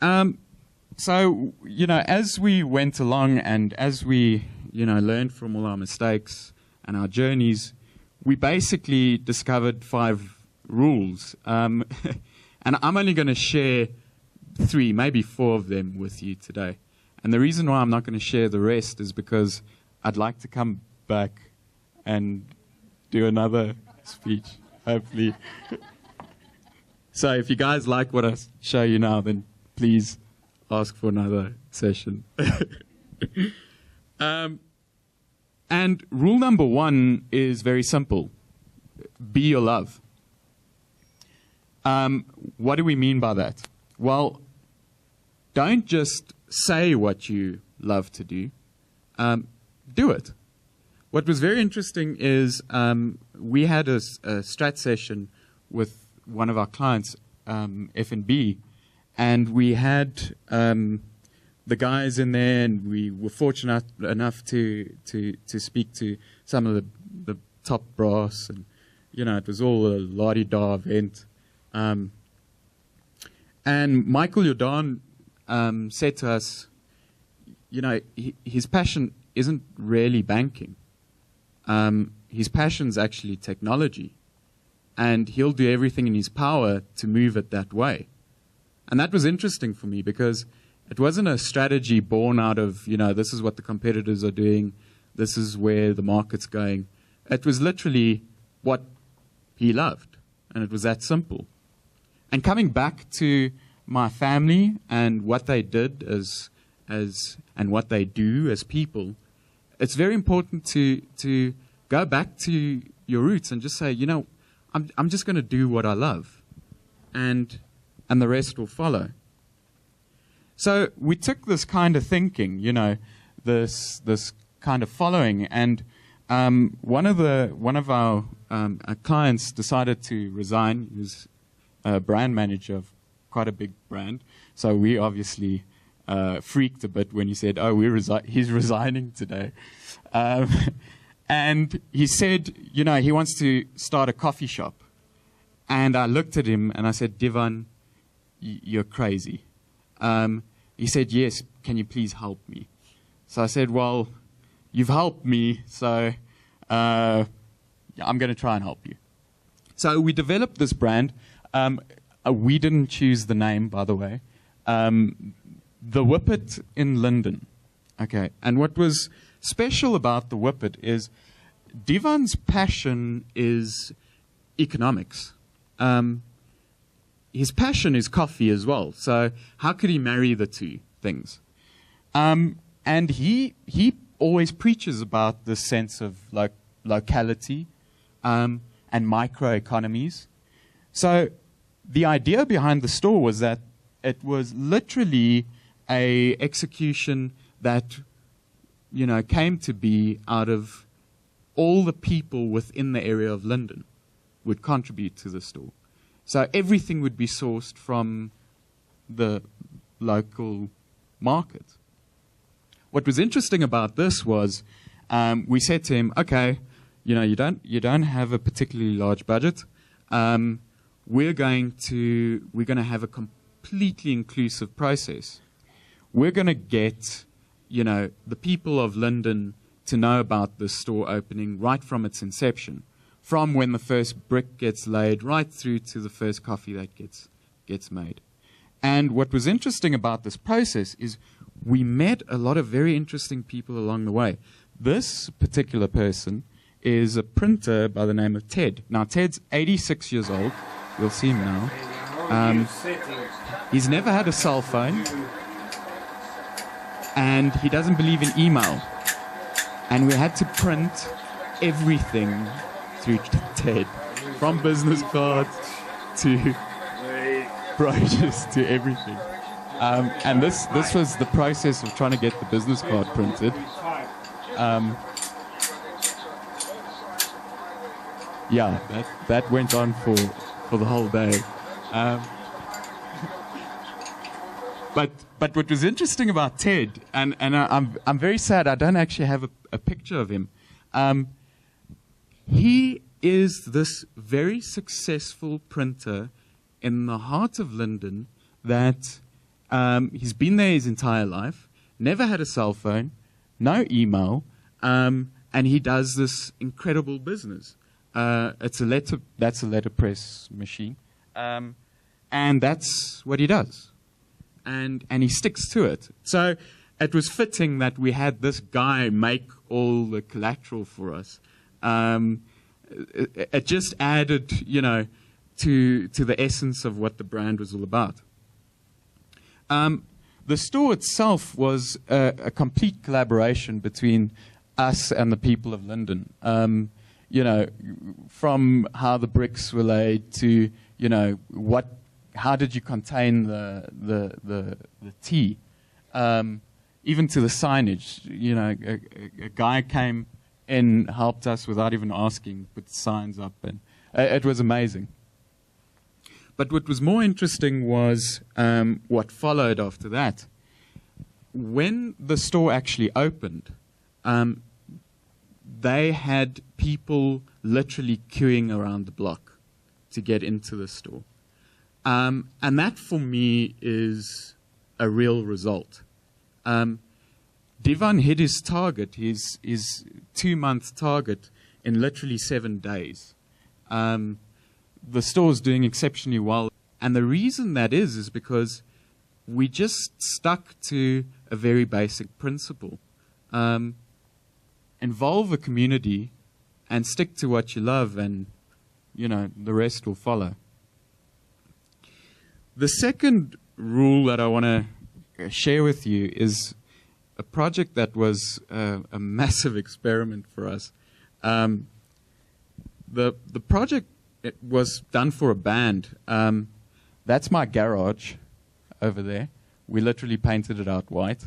So, as we went along and as we, learned from all our mistakes and our journeys, we basically discovered 5 rules. And I'm only going to share 3, maybe 4 of them with you today. And the reason why I'm not going to share the rest is because I'd like to come back and do another speech, hopefully. So if you guys like what I show you now, then please ask for another session. And rule number 1 is very simple. Be your love. What do we mean by that? Well, don't just say what you love to do. Do it. What was very interesting is we had a strat session with one of our clients, F&B, and we had the guys in there, and we were fortunate enough to speak to some of the top brass, and it was all a la-di-da event. And Michael Jordan said to us, his passion isn't really banking. His passion's actually technology. And he'll do everything in his power to move it that way. And that was interesting for me because it wasn't a strategy born out of, this is what the competitors are doing, this is where the market's going. It was literally what he loved. And it was that simple. And coming back to my family and what they did and what they do as people, it's very important to go back to your roots and just say, I'm just going to do what I love, and the rest will follow. So we took this kind of thinking, this kind of following, and one of our clients decided to resign. He was a brand manager of quite a big brand, so we obviously freaked a bit when he said, "Oh, he's resigning today." And he said, he wants to start a coffee shop. And I looked at him and I said, "Divan, you're crazy." He said, "Yes, can you please help me?" So I said, "Well, you've helped me, so I'm going to try and help you." So we developed this brand. We didn't choose the name, by the way. The Whippet in Linden. Okay, and what was special about the Whippet is Divan's passion is economics. His passion is coffee as well. So how could he marry the two things? And he always preaches about this sense of locality and microeconomies. So the idea behind the store was that it was literally a execution that came to be out of all the people within the area of Linden would contribute to the store. So everything would be sourced from the local market. What was interesting about this was we said to him, "Okay, you don't have a particularly large budget. We're going to have a completely inclusive process. We're going to get the people of Linden to know about this store opening right from its inception, from when the first brick gets laid right through to the first coffee that gets made." And what was interesting about this process is we met a lot of very interesting people along the way. This particular person is a printer by the name of Ted. Now, Ted's 86 years old. You'll see him now. He's never had a cell phone, and he doesn't believe in email. And we had to print everything through Ted, from business cards to brochures to everything. And this was the process of trying to get the business card printed. Yeah, that went on for the whole day. But what was interesting about Ted, and I'm very sad I don't actually have a picture of him. He is this very successful printer in the heart of Linden that He's been there his entire life, never had a cell phone, no email, and he does this incredible business. That's a letterpress machine, and that's what he does, and he sticks to it. So it was fitting that we had this guy make all the collateral for us. It just added, to the essence of what the brand was all about. The store itself was a complete collaboration between us and the people of London. From how the bricks were laid to, how did you contain the tea, even to the signage. A guy came in, helped us without even asking, put signs up, and it was amazing. But what was more interesting was what followed after that. When the store actually opened, they had people literally queuing around the block to get into the store. And that, for me, is a real result. Divan hit his target, his 2-month target, in literally 7 days. The store's doing exceptionally well. And the reason that is because we just stuck to a very basic principle. Involve a community and stick to what you love, and, the rest will follow. The second rule that I want to share with you is a project that was a massive experiment for us. The project, it was done for a band. That's my garage over there. We literally painted it out white.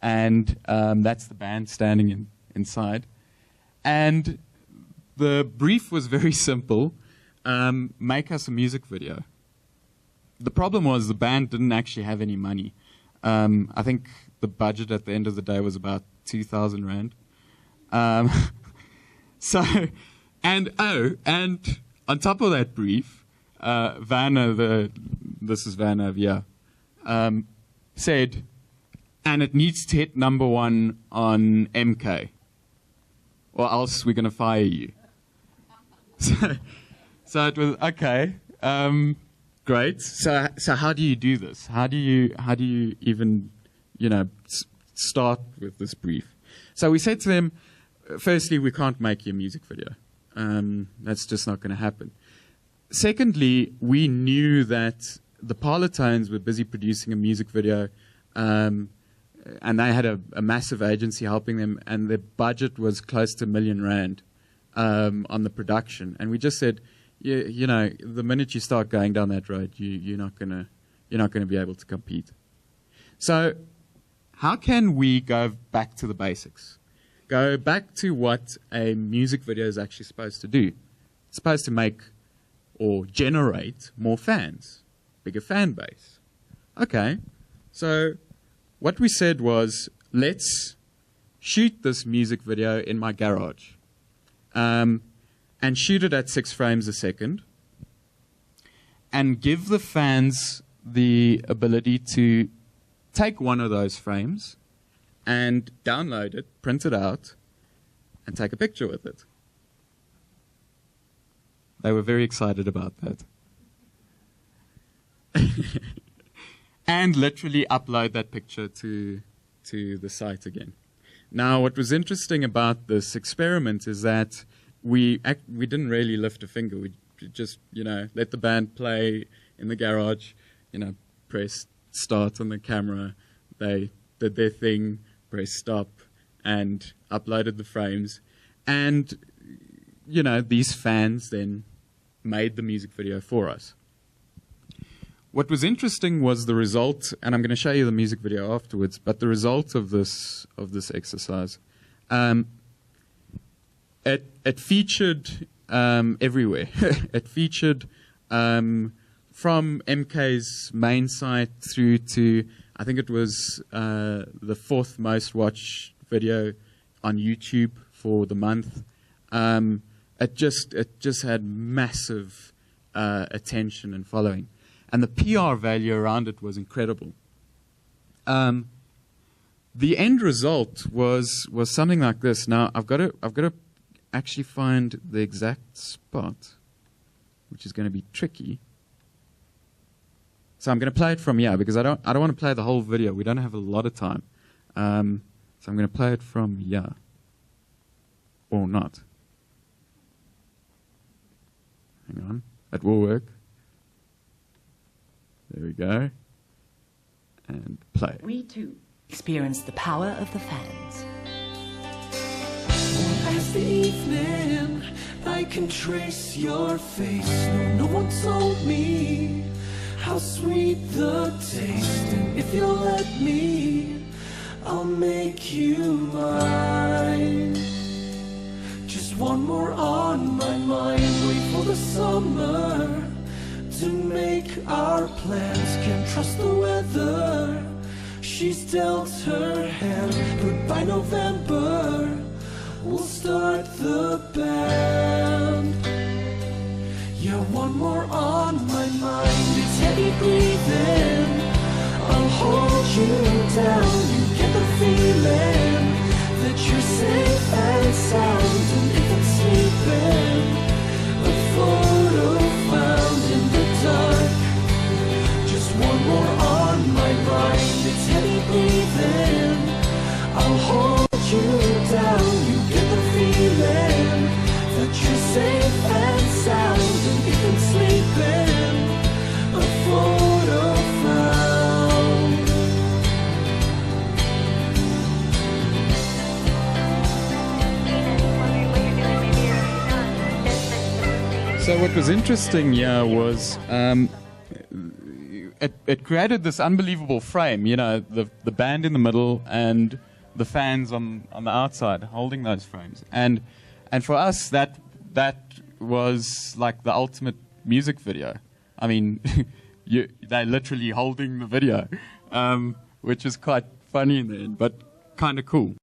And that's the band standing inside. And the brief was very simple. Make us a music video. The problem was the band didn't actually have any money. I think the budget at the end of the day was about 2,000 Rand. And on top of that brief, Vanna, this is Vanna, yeah, said, and it needs to hit #1 on MK, or else we're going to fire you. So it was, okay, great. So how do you do this? How do you even, start with this brief? So we said to them, firstly, we can't make you a music video. That's just not going to happen. Secondly, we knew that the Parlotones were busy producing a music video, and they had a massive agency helping them, and their budget was close to R1 million on the production. And we just said, the minute you start going down that road, you're not gonna be able to compete. So, how can we go back to the basics? Go back to what a music video is actually supposed to do. It's supposed to make or generate more fans, bigger fan base. Okay, so what we said was, let's shoot this music video in my garage, and shoot it at 6 frames a second, and give the fans the ability to take one of those frames and download it, print it out, and take a picture with it. They were very excited about that. And literally upload that picture to the site again. Now, what was interesting about this experiment is that we didn't really lift a finger. We just, let the band play in the garage, press start on the camera. They did their thing, pressed stop, and uploaded the frames. And, these fans then made the music video for us. What was interesting was the result, and I'm going to show you the music video afterwards, but the result of this exercise. It featured everywhere. It featured from MK's main site through to, I think it was the 4th most watched video on YouTube for the month. It just had massive attention and following. And the PR value around it was incredible. The end result was something like this. Now I've got to actually find the exact spot, which is going to be tricky. So I'm going to play it from here because I don't want to play the whole video. We don't have a lot of time. So I'm going to play it from here, or not. Hang on, that will work. There we go. And play. We too experience the power of the fans. As the evening, I can trace your face. No one told me how sweet the taste. And if you'll let me, I'll make you mine. Just one more on my mind. Wait for the summer to make our plans. Can't trust the weather, she's dealt her hand. But by November, we'll start the band. Yeah, one more on my mind. It's heavy breathing, I'll hold you down. You get the feeling that you're safe and sound. And if it's sleeping, a photo found in the dark. Just one more on my mind. It's heavy breathing, I'll hold you down. You get the feeling that you're safe and sound. And if it's sleeping, a photo found. So what was interesting here was it created this unbelievable frame. You know, the band in the middle and the fans on the outside holding those frames. And for us, that was like the ultimate music video. I mean, they're literally holding the video, which is quite funny in the end, but kind of cool.